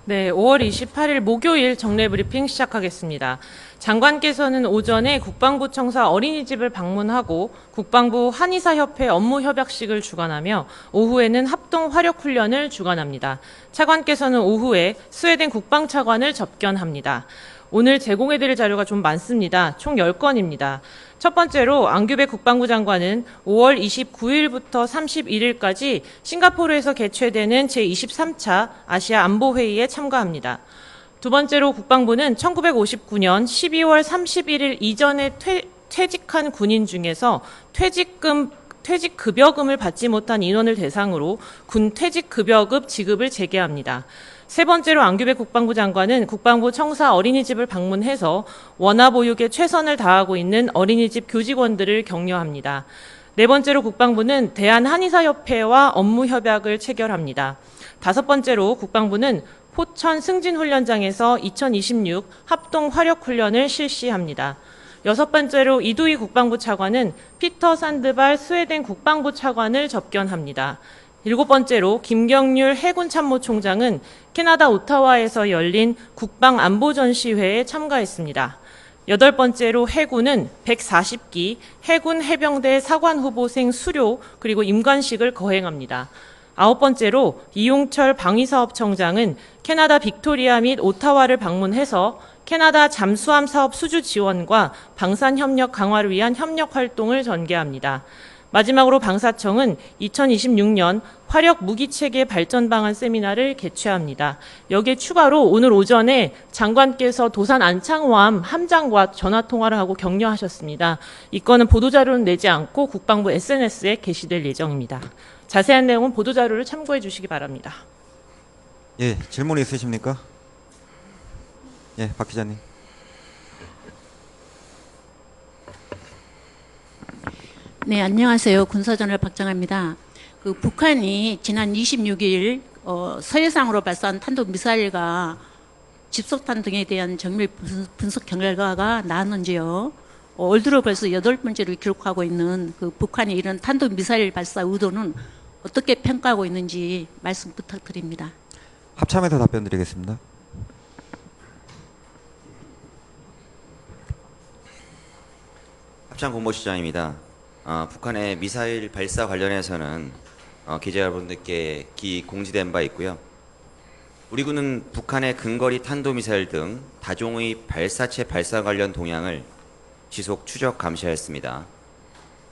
네, 5월 28일 목요일 정례 브리핑 시작하겠습니다. 장관께서는 오전에 국방부 청사 어린이집을 방문하고 국방부 한의사협회 업무협약식을 주관하며 오후에는 합동 화력훈련을 주관합니다. 차관께서는 오후에 스웨덴 국방차관을 접견합니다. 오늘 제공해드릴 자료가 좀 많습니다. 총 10건입니다. 첫 번째로 안규백 국방부 장관은 5월 29일부터 31일까지 싱가포르에서 개최되는 제23차 아시아 안보회의에 참가합니다. 두 번째로 국방부는 1959년 12월 31일 이전에 퇴직한 군인 중에서 퇴직급여금을 받지 못한 인원을 대상으로 군 퇴직급여급 지급을 재개합니다. 세 번째로 안규백 국방부 장관은 국방부 청사 어린이집을 방문해서 원화보육에 최선을 다하고 있는 어린이집 교직원들을 격려합니다. 네 번째로 국방부는 대한한의사협회와 업무협약을 체결합니다. 다섯 번째로 국방부는 포천 승진훈련장에서 2026 합동 화력훈련을 실시합니다. 여섯 번째로 이두희 국방부 차관은 피터 산드발 스웨덴 국방부 차관을 접견합니다. 일곱 번째로 김경률 해군참모총장은 캐나다 오타와에서 열린 국방안보전시회에 참가했습니다. 여덟 번째로 해군은 140기 해군 해병대 사관후보생 수료 그리고 임관식을 거행합니다. 아홉 번째로 이용철 방위사업청장은 캐나다 빅토리아 및 오타와를 방문해서 캐나다 잠수함 사업 수주 지원과 방산협력 강화를 위한 협력 활동을 전개합니다. 마지막으로 방사청은 2026년 화력 무기체계 발전 방안 세미나를 개최합니다. 여기에 추가로 오늘 오전에 장관께서 도산 안창호함 함장과 전화통화를 하고 격려하셨습니다. 이 건은 보도자료는 내지 않고 국방부 SNS에 게시될 예정입니다. 자세한 내용은 보도자료를 참고해 주시기 바랍니다. 예, 질문 있으십니까? 예, 박 기자님. 네, 안녕하세요. 군사저널 박정아입니다. 북한이 지난 26일 서해상으로 발사한 탄도미사일과 집속탄 등에 대한 정밀 분석 결과가 나왔는지요. 올 들어 벌써 8번째로 기록하고 있는 북한이 이런 탄도미사일 발사 의도는 어떻게 평가하고 있는지 말씀 부탁드립니다. 합참에서 답변 드리겠습니다. 합참 공보시장입니다. 북한의 미사일 발사 관련해서는 기자 여러분들께 공지된 바 있고요. 우리 군은 북한의 근거리 탄도미사일 등 다종의 발사체 발사 관련 동향을 지속 추적 감시하였습니다.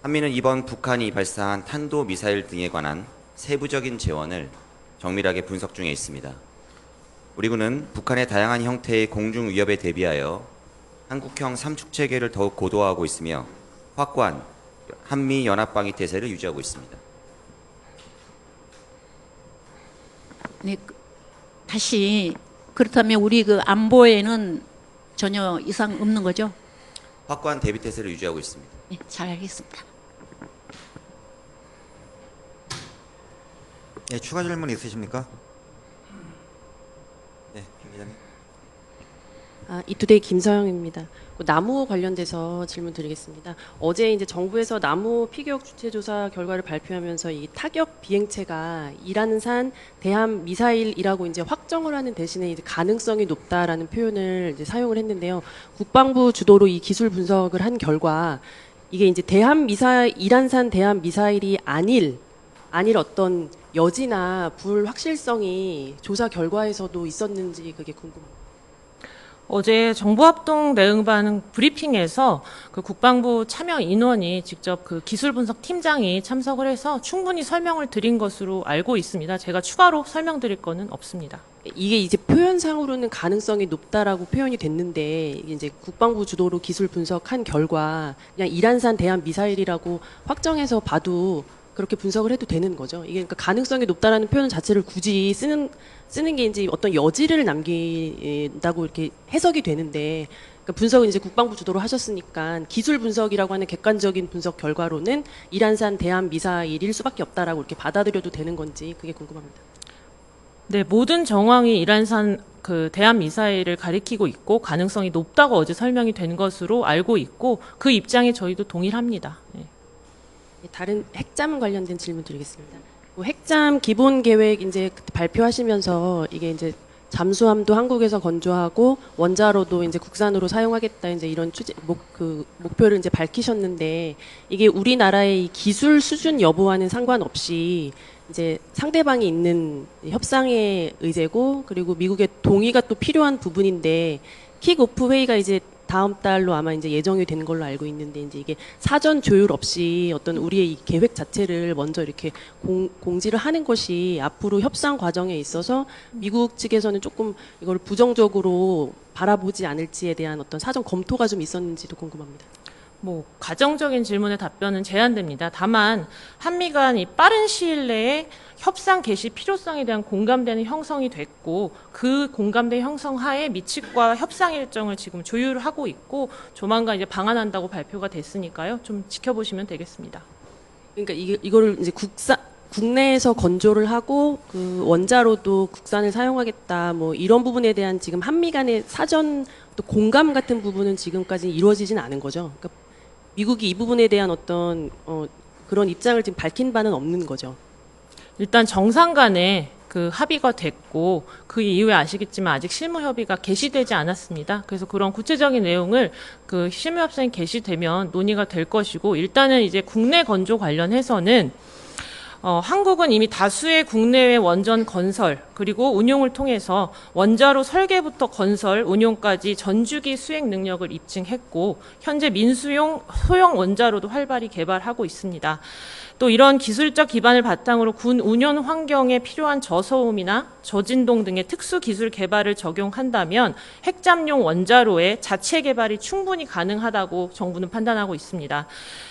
한미는 이번 북한이 발사한 탄도미사일 등에 관한 세부적인 재원을 정밀하게 분석 중에 있습니다. 우리 군은 북한의 다양한 형태의 공중 위협에 대비하여 한국형 삼축체계를 더욱 고도화하고 있으며 확고한 한미 연합방위 태세를 유지하고 있습니다. 네, 다시 그렇다면 우리 안보에는 전혀 이상 없는 거죠? 확고한 대비 태세를 유지하고 있습니다. 네, 잘 알겠습니다. 예, 추가 질문 있으십니까? 예, 김 기자님. 이투데이 김서영입니다. 나무 관련돼서 질문 드리겠습니다. 어제 이제 정부에서 나무 피격 주체 조사 결과를 발표하면서 이 타격 비행체가 일하는 산 대함 미사일이라고 이제 확정을 하는 대신에 이제 가능성이 높다라는 표현을 이제 사용을 했는데요. 국방부 주도로 이 기술 분석을 한 결과 이게 이제 대함 미사일 이란산 대함 미사일이 아닐 어떤 여지나 불확실성이 조사 결과에서도 있었는지 그게 궁금합니다. 어제 정부합동 대응반 브리핑에서 국방부 참여 인원이 직접 기술 분석 팀장이 참석을 해서 충분히 설명을 드린 것으로 알고 있습니다. 제가 추가로 설명드릴 거는 없습니다. 이게 이제 표현상으로는 가능성이 높다라고 표현이 됐는데 이제 국방부 주도로 기술 분석한 결과 그냥 이란산 대함 미사일이라고 확정해서 봐도 그렇게 분석을 해도 되는 거죠. 이게 그러니까 가능성이 높다라는 표현 자체를 굳이 쓰는 게 이제 어떤 여지를 남긴다고 이렇게 해석이 되는데 그러니까 분석은 이제 국방부 주도로 하셨으니까 기술 분석이라고 하는 객관적인 분석 결과로는 이란산 대함 미사일일 수밖에 없다라고 이렇게 받아들여도 되는 건지 그게 궁금합니다. 네, 모든 정황이 이란산 대함 미사일을 가리키고 있고 가능성이 높다고 어제 설명이 된 것으로 알고 있고 그 입장에 저희도 동일합니다. 네. 다른 핵잠 관련된 질문 드리겠습니다. 핵잠 기본 계획 이제 발표하시면서 이게 이제 잠수함도 한국에서 건조하고 원자로도 이제 국산으로 사용하겠다 이제 이런 목표를 이제 밝히셨는데 이게 우리나라의 이 기술 수준 여부와는 상관없이 이제 상대방이 있는 협상의 의제고 그리고 미국의 동의가 또 필요한 부분인데 킥오프 회의가 이제 다음 달로 아마 이제 예정이 된 걸로 알고 있는데 이제 이게 사전 조율 없이 어떤 우리의 이 계획 자체를 먼저 이렇게 공지를 하는 것이 앞으로 협상 과정에 있어서 미국 측에서는 조금 이걸 부정적으로 바라보지 않을지에 대한 어떤 사전 검토가 좀 있었는지도 궁금합니다. 뭐 가정적인 질문의 답변은 제한됩니다. 다만 한미 간이 빠른 시일 내에 협상 개시 필요성에 대한 공감대는 형성이 됐고 그 공감대 형성 하에 미측과 협상 일정을 지금 조율하고 있고 조만간 이제 방한한다고 발표가 됐으니까요. 좀 지켜보시면 되겠습니다. 그러니까 이거를 이제 국내에서 건조를 하고 그 원자로도 국산을 사용하겠다 뭐 이런 부분에 대한 지금 한미 간의 사전 또 공감 같은 부분은 지금까지 이루어지진 않은 거죠. 그러니까 미국이 이 부분에 대한 어떤 그런 입장을 지금 밝힌 바는 없는 거죠. 일단 정상 간에 그 합의가 됐고 그 이후에 아시겠지만 아직 실무 협의가 개시되지 않았습니다. 그래서 그런 구체적인 내용을 그 실무 협상이 개시되면 논의가 될 것이고 일단은 이제 국내 건조 관련해서는 한국은 이미 다수의 국내외 원전 건설 그리고 운용을 통해서 원자로 설계부터 건설, 운용까지 전주기 수행 능력을 입증했고 현재 민수용 소형 원자로도 활발히 개발하고 있습니다. 또 이런 기술적 기반을 바탕으로 군 운용 환경에 필요한 저소음이나 저진동 등의 특수 기술 개발을 적용한다면 핵잠용 원자로의 자체 개발이 충분히 가능하다고 정부는 판단하고 있습니다.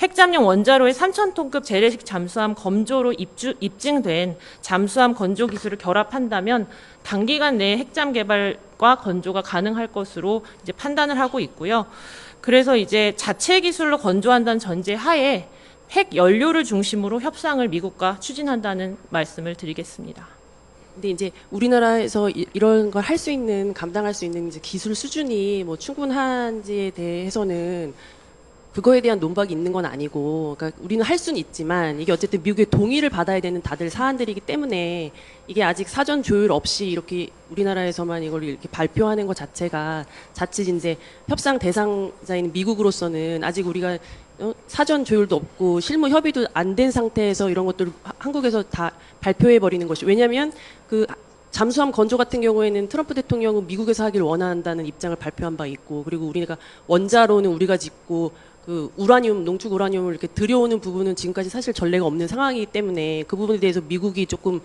핵잠용 원자로의 3,000톤급 재래식 잠수함 검조로 입증된 잠수함 건조 기술을 결합한다면 단기간 내에 핵잠 개발과 건조가 가능할 것으로 이제 판단을 하고 있고요. 그래서 이제 자체 기술로 건조한다는 전제 하에 핵 연료를 중심으로 협상을 미국과 추진한다는 말씀을 드리겠습니다. 근데 이제 우리나라에서 이런 걸 할 수 있는 감당할 수 있는 이제 기술 수준이 뭐 충분한지에 대해서는 그거에 대한 논박이 있는 건 아니고, 그러니까 우리는 할 수는 있지만 이게 어쨌든 미국의 동의를 받아야 되는 다들 사안들이기 때문에 이게 아직 사전 조율 없이 이렇게 우리나라에서만 이걸 이렇게 발표하는 것 자체가 자칫 이제 협상 대상자인 미국으로서는 아직 우리가 사전 조율도 없고 실무 협의도 안 된 상태에서 이런 것들을 한국에서 다 발표해 버리는 것이, 왜냐하면 그 잠수함 건조 같은 경우에는 트럼프 대통령은 미국에서 하길 원한다는 입장을 발표한 바 있고, 그리고 우리가 원자로는 우리가 짓고 그 우라늄, 농축 우라늄을 이렇게 들여오는 부분은 지금까지 사실 전례가 없는 상황이기 때문에 그 부분에 대해서 미국이 조금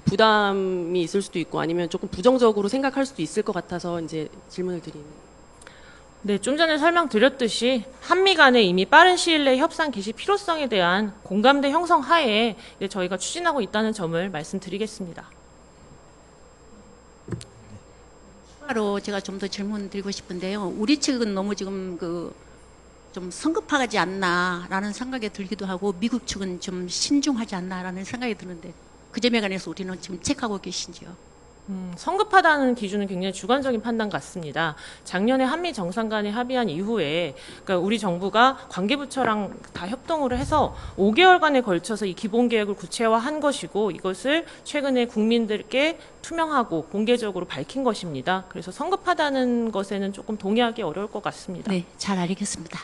부담이 있을 수도 있고 아니면 조금 부정적으로 생각할 수도 있을 것 같아서 이제 질문을 드리는. 네, 좀 전에 설명드렸듯이 한미 간에 이미 빠른 시일 내에 협상 개시 필요성에 대한 공감대 형성 하에 저희가 추진하고 있다는 점을 말씀드리겠습니다. 추가로 제가 좀 더 질문 드리고 싶은데요. 우리 측은 너무 지금 좀 성급하지 않나라는 생각이 들기도 하고 미국 측은 좀 신중하지 않나라는 생각이 드는데 그 점에 관해서 우리는 지금 체크하고 계신지요? 성급하다는 기준은 굉장히 주관적인 판단 같습니다. 작년에 한미 정상 간에 합의한 이후에 그러니까 우리 정부가 관계부처랑 다 협동을 해서 5개월간에 걸쳐서 이 기본 계획을 구체화한 것이고 이것을 최근에 국민들께 투명하고 공개적으로 밝힌 것입니다. 그래서 성급하다는 것에는 조금 동의하기 어려울 것 같습니다. 네, 잘 알겠습니다.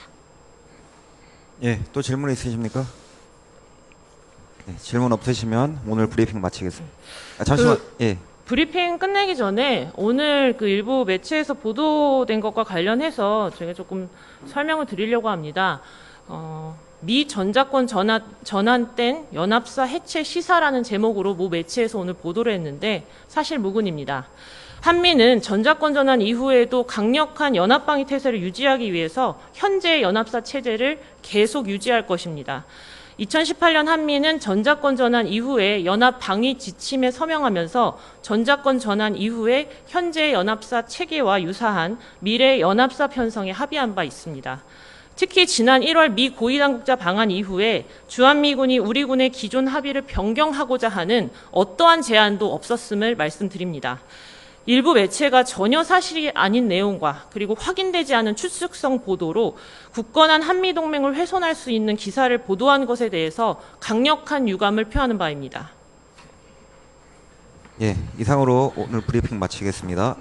예, 또 질문 있으십니까? 네, 질문 없으시면 오늘 브리핑 마치겠습니다. 잠시만. 예. 브리핑 끝내기 전에 오늘 그 일부 매체에서 보도된 것과 관련해서 제가 조금 설명을 드리려고 합니다. 미 전자권 전환된 연합사 해체 시사라는 제목으로 모 매체에서 오늘 보도를 했는데 사실 무근입니다. 한미는 전자권 전환 이후에도 강력한 연합방위 태세를 유지하기 위해서 현재의 연합사 체제를 계속 유지할 것입니다. 2018년 한미는 전자권 전환 이후에 연합 방위 지침에 서명하면서 전자권 전환 이후에 현재의 연합사 체계와 유사한 미래 연합사 편성에 합의한 바 있습니다. 특히 지난 1월 미 고위당국자 방한 이후에 주한미군이 우리 군의 기존 합의를 변경하고자 하는 어떠한 제안도 없었음을 말씀드립니다. 일부 매체가 전혀 사실이 아닌 내용과 그리고 확인되지 않은 추측성 보도로 굳건한 한미동맹을 훼손할 수 있는 기사를 보도한 것에 대해서 강력한 유감을 표하는 바입니다. 예, 이상으로 오늘 브리핑 마치겠습니다.